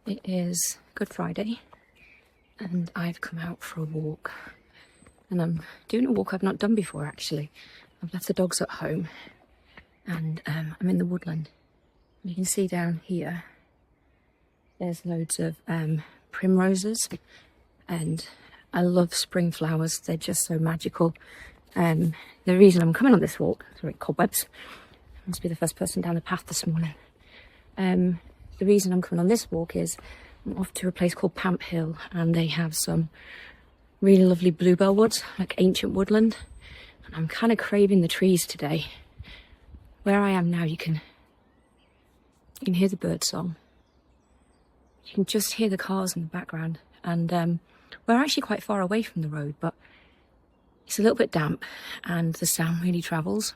It is Good Friday and I've come out for a walk, and I'm doing a walk I've not done before actually. I've left the dogs at home and I'm in the woodland. You can see down here there's loads of primroses, and I love spring flowers. They're just so magical. The reason I'm coming on this walk, sorry, cobwebs, must be the first person down the path this morning. The reason I'm coming on this walk is I'm off to a place called Pamphill, and they have some really lovely bluebell woods, like ancient woodland. And I'm kind of craving the trees today. Where I am now, you can hear the bird song. You can just hear the cars in the background, and we're actually quite far away from the road, but it's a little bit damp and the sound really travels.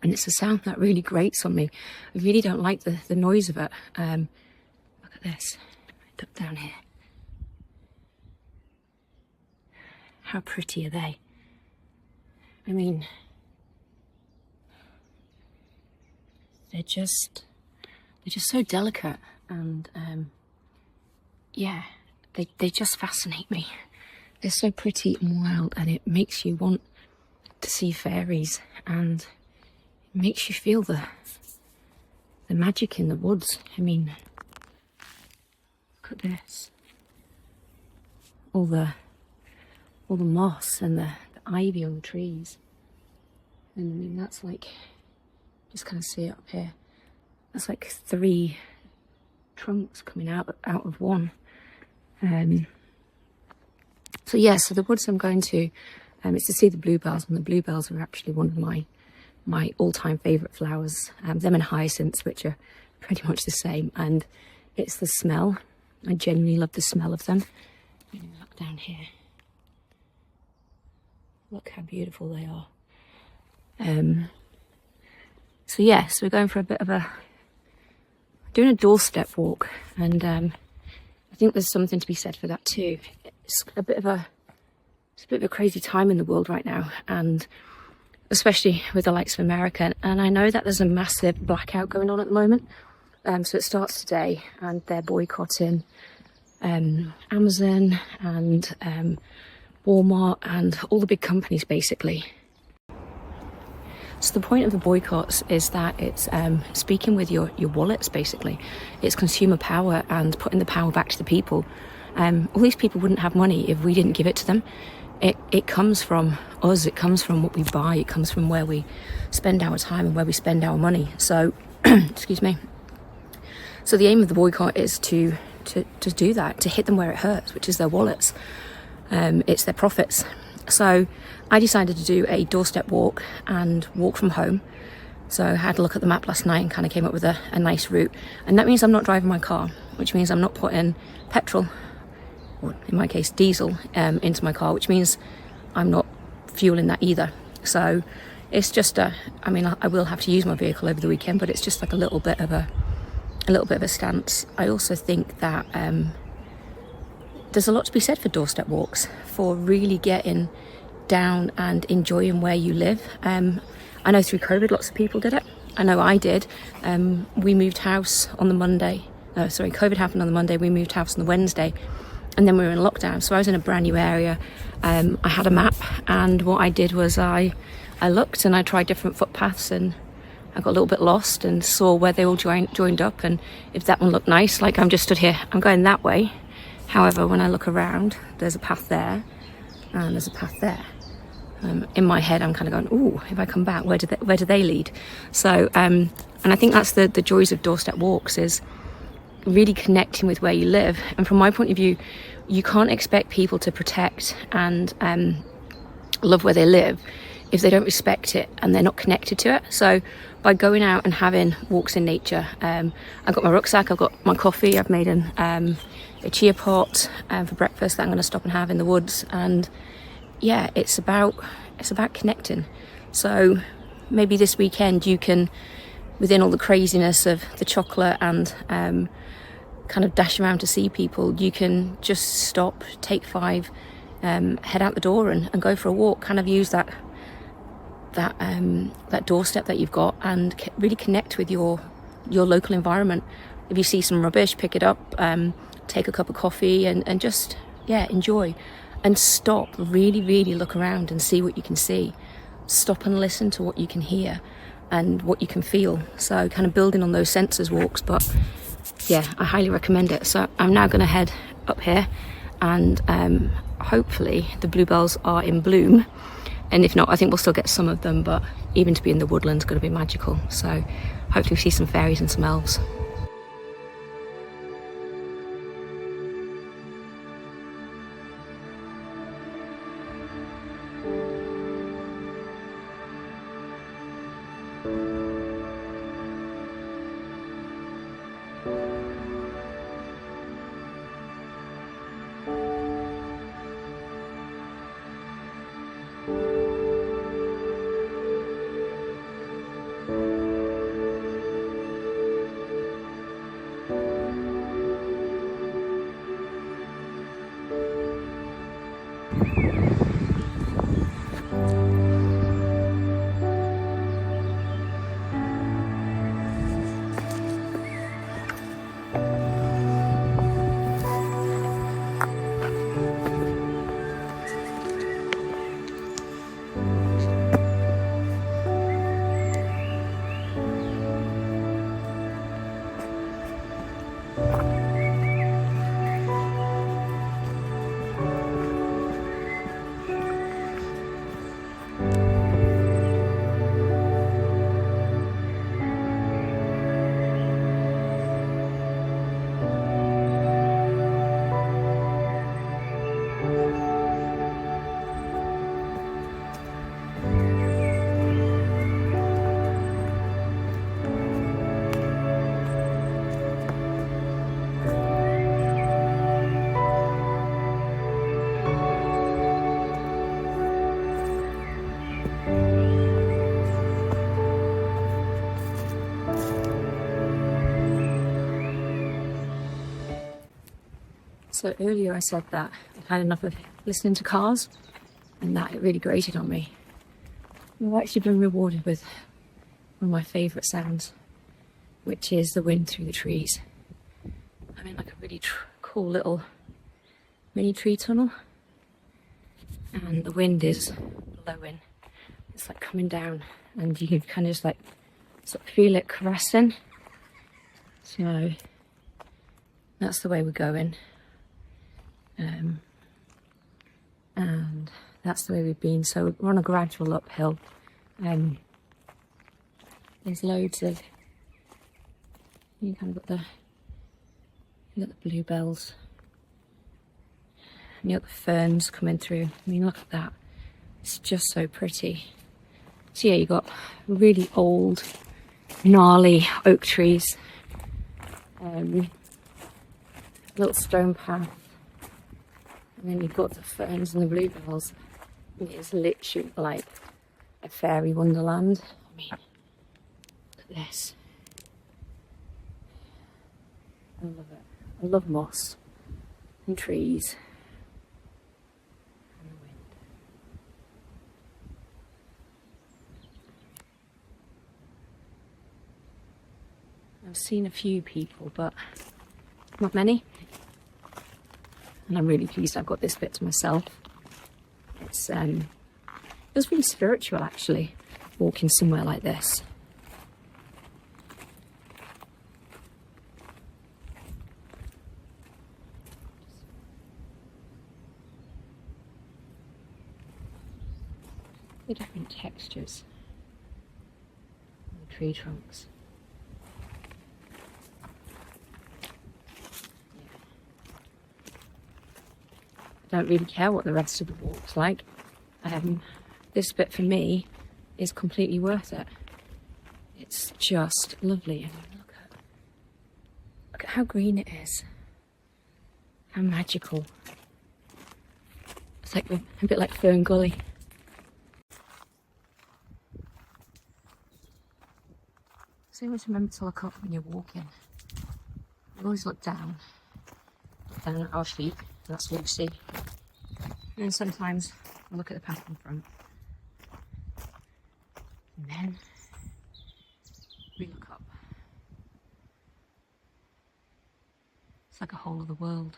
And it's a sound that really grates on me. I really don't like the noise of it. Look at this, up down here. How pretty are they? I mean, they're just so delicate, and yeah, they just fascinate me. They're so pretty and wild, and it makes you want to see fairies, and makes you feel the magic in the woods. I mean, look at this. All the moss and the ivy on the trees. And I mean, that's like, just kind of see it up here. That's like 3 trunks coming out of one. So yeah, so the woods I'm going to, it's to see the bluebells, and the bluebells are actually one of my all-time favourite flowers. Them and hyacinths, which are pretty much the same, and it's the smell. I genuinely love the smell of them. Look down here. Look how beautiful they are. So yeah, so we're going for a bit of doing a doorstep walk, and I think there's something to be said for that too. It's a bit of a crazy time in the world right now, and especially with the likes of America. And I know that there's a massive blackout going on at the moment. So it starts today, and they're boycotting Amazon and Walmart and all the big companies basically. So the point of the boycotts is that it's speaking with your wallets basically. It's consumer power and putting the power back to the people. All these people wouldn't have money if we didn't give it to them. It comes from us, it comes from what we buy, it comes from where we spend our time and where we spend our money. So, excuse me. So the aim of the boycott is to do that, to hit them where it hurts, which is their wallets. It's their profits. So I decided to do a doorstep walk and walk from home. So I had a look at the map last night and kind of came up with a nice route. And that means I'm not driving my car, which means I'm not putting petrol, or in my case diesel, into my car, which means I'm not fueling that either. So it's just I mean, I will have to use my vehicle over the weekend, but it's just like a little bit of a stance. I also think that there's a lot to be said for doorstep walks, for really getting down and enjoying where you live. I know through COVID lots of people did it. I know I did. We moved house on the Monday. COVID happened on the Monday. We moved house on the Wednesday. And then we were in lockdown, so I was in a brand new area. I had a map, and what I did was I looked and I tried different footpaths, and I got a little bit lost and saw where they all joined up, and if that one looked nice, like I'm just stood here, I'm going that way. However, when I look around, there's a path there, and there's a path there. In my head, I'm kind of going, ooh, if I come back, where do they lead? So, and I think that's the joys of doorstep walks, is really connecting with where you live. And from my point of view, you can't expect people to protect and love where they live if they don't respect it and they're not connected to it. So by going out and having walks in nature, I've got my rucksack, I've got my coffee, I've made a chia pot for breakfast that I'm going to stop and have in the woods. And yeah, it's about connecting. So maybe this weekend you can, within all the craziness of the chocolate and kind of dash around to see people, you can just stop, take 5, head out the door and go for a walk. Kind of use that doorstep that you've got and really connect with your your local environment. If you see some rubbish, pick it up, take a cup of coffee and just, yeah, enjoy. And stop, really, really look around and see what you can see. Stop and listen to what you can hear and what you can feel. So kind of building on those sensors walks, but yeah, I highly recommend it. So I'm now going to head up here and hopefully the bluebells are in bloom. And if not, I think we'll still get some of them, but even to be in the woodland's going to be magical. So hopefully we see some fairies and some elves. So earlier I said that I've had enough of listening to cars and that it really grated on me. I've actually been rewarded with one of my favourite sounds, which is the wind through the trees. I'm in like a really cool little mini tree tunnel and the wind is blowing. It's like coming down and you can kind of just like sort of feel it caressing. So that's the way we're going. And that's the way we've been. So we're on a gradual uphill. There's loads of, you kind of got the bluebells, and you got the ferns coming through. I mean, look at that. It's just so pretty. So yeah, you got really old, gnarly oak trees, little stone path. And then you've got the ferns and the bluebells. It is literally like a fairy wonderland. I mean, look at this. I love it. I love moss and trees and the wind. I've seen a few people, but not many. And I'm really pleased I've got this bit to myself. It's it was really spiritual actually, walking somewhere like this. The different textures on the tree trunks. Don't really care what the rest of the walk's like. This bit for me is completely worth it. It's just lovely. And look at how green it is. How magical. It's like a bit like Fern Gully. So always remember to look up when you're walking. You always look down at our feet. That's what you see. And sometimes I look at the path in front. And then we look up. It's like a whole other world.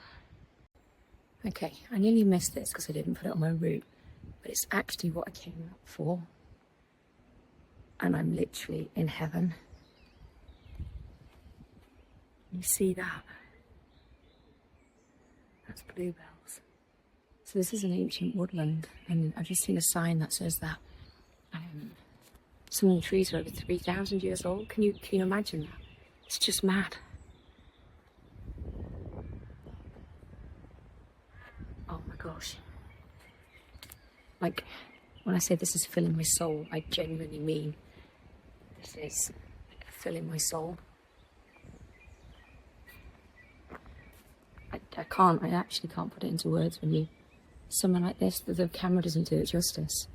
Okay, I nearly missed this because I didn't put it on my route, but it's actually what I came up for. And I'm literally in heaven. You see that? That's bluebells. So this is an ancient woodland, and I've just seen a sign that says that some of the trees are over 3,000 years old. Can you imagine that? It's just mad. Oh my gosh. Like, when I say this is filling my soul, I genuinely mean this is like, filling my soul. I actually can't put it into words when you, something like this, the camera doesn't do it justice.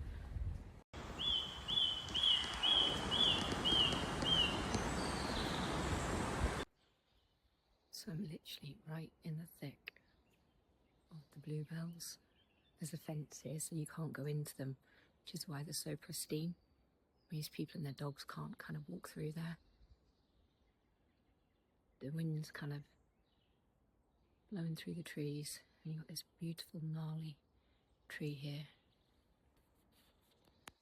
So I'm literally right in the thick of the bluebells. There's a fence here, so you can't go into them, which is why they're so pristine. These people and their dogs can't kind of walk through there. The wind's kind of blowing through the trees, and you've got this beautiful gnarly tree here.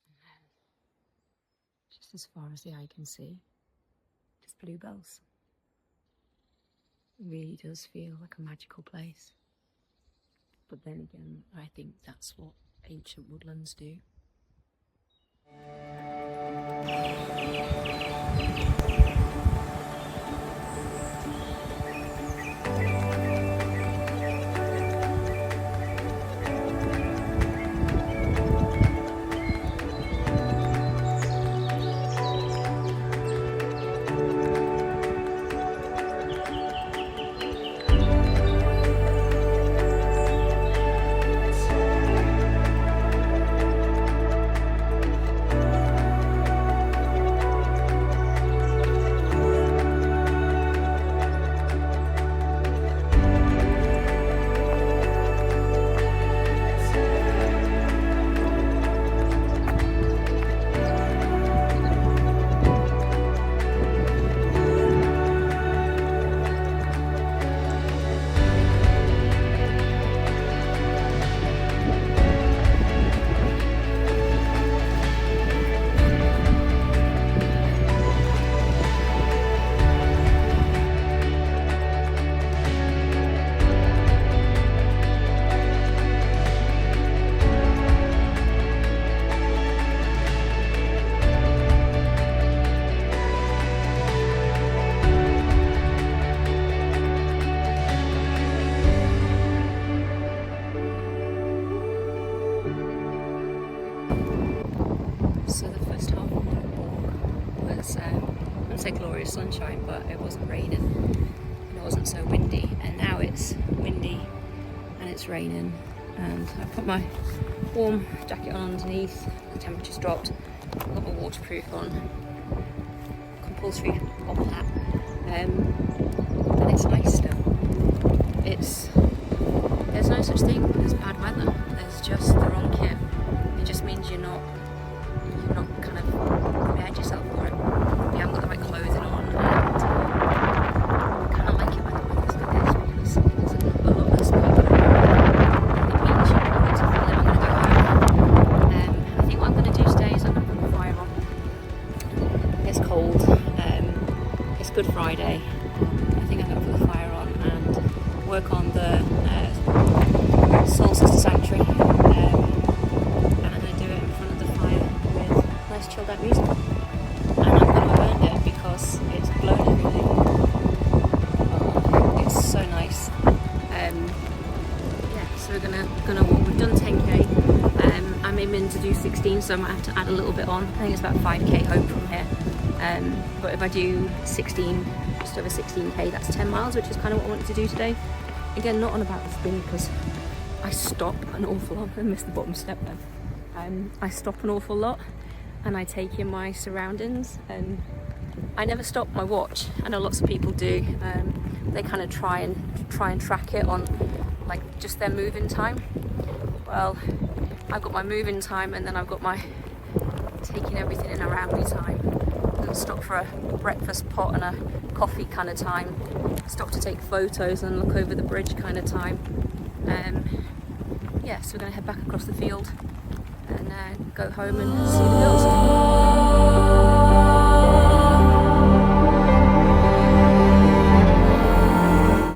And then, just as far as the eye can see, just bluebells. It really does feel like a magical place. But then again, I think that's what ancient woodlands do. Glorious sunshine, but it wasn't raining and it wasn't so windy, and now it's windy and it's raining, and I put my warm jacket on underneath. The temperature's dropped. I've got my waterproof on, compulsory bottle hat, and it's nice still. There's no such thing as bad weather. There's just the wrong kit. It just means you're not kind of prepared yourself for it. You haven't got the right clothing on, and I kind of like it when the weather's like this, because there's a lot less people, and it means you know to feel I'm going to go home. I think what I'm going to do today is I'm going to put the fire on. It's cold, it's Good Friday. I think I'm going to put the fire on and work on the Soul Sister Sanctuary, and I'm going to do it in front of the fire with nice chilled out music. It's blown everything. Oh, it's so nice. Yeah, so we're gonna walk. We've done 10k. I'm aiming to do 16, so I might have to add a little bit on. I think it's about 5k home from here. But if I do 16, just over 16k, that's 10 miles, which is kind of what I wanted to do today. Again, not on about the spin because I stop an awful lot. I missed the bottom step then. I stop an awful lot, and I take in my surroundings, and I never stop my watch. I know lots of people do. They kind of try and track it on like just their moving time. Well, I've got my moving time, and then I've got my taking everything in around me time. stop for a breakfast pot and a coffee kind of time, stop to take photos and look over the bridge kind of time. Yeah, so we're going to head back across the field and go home and see the girls.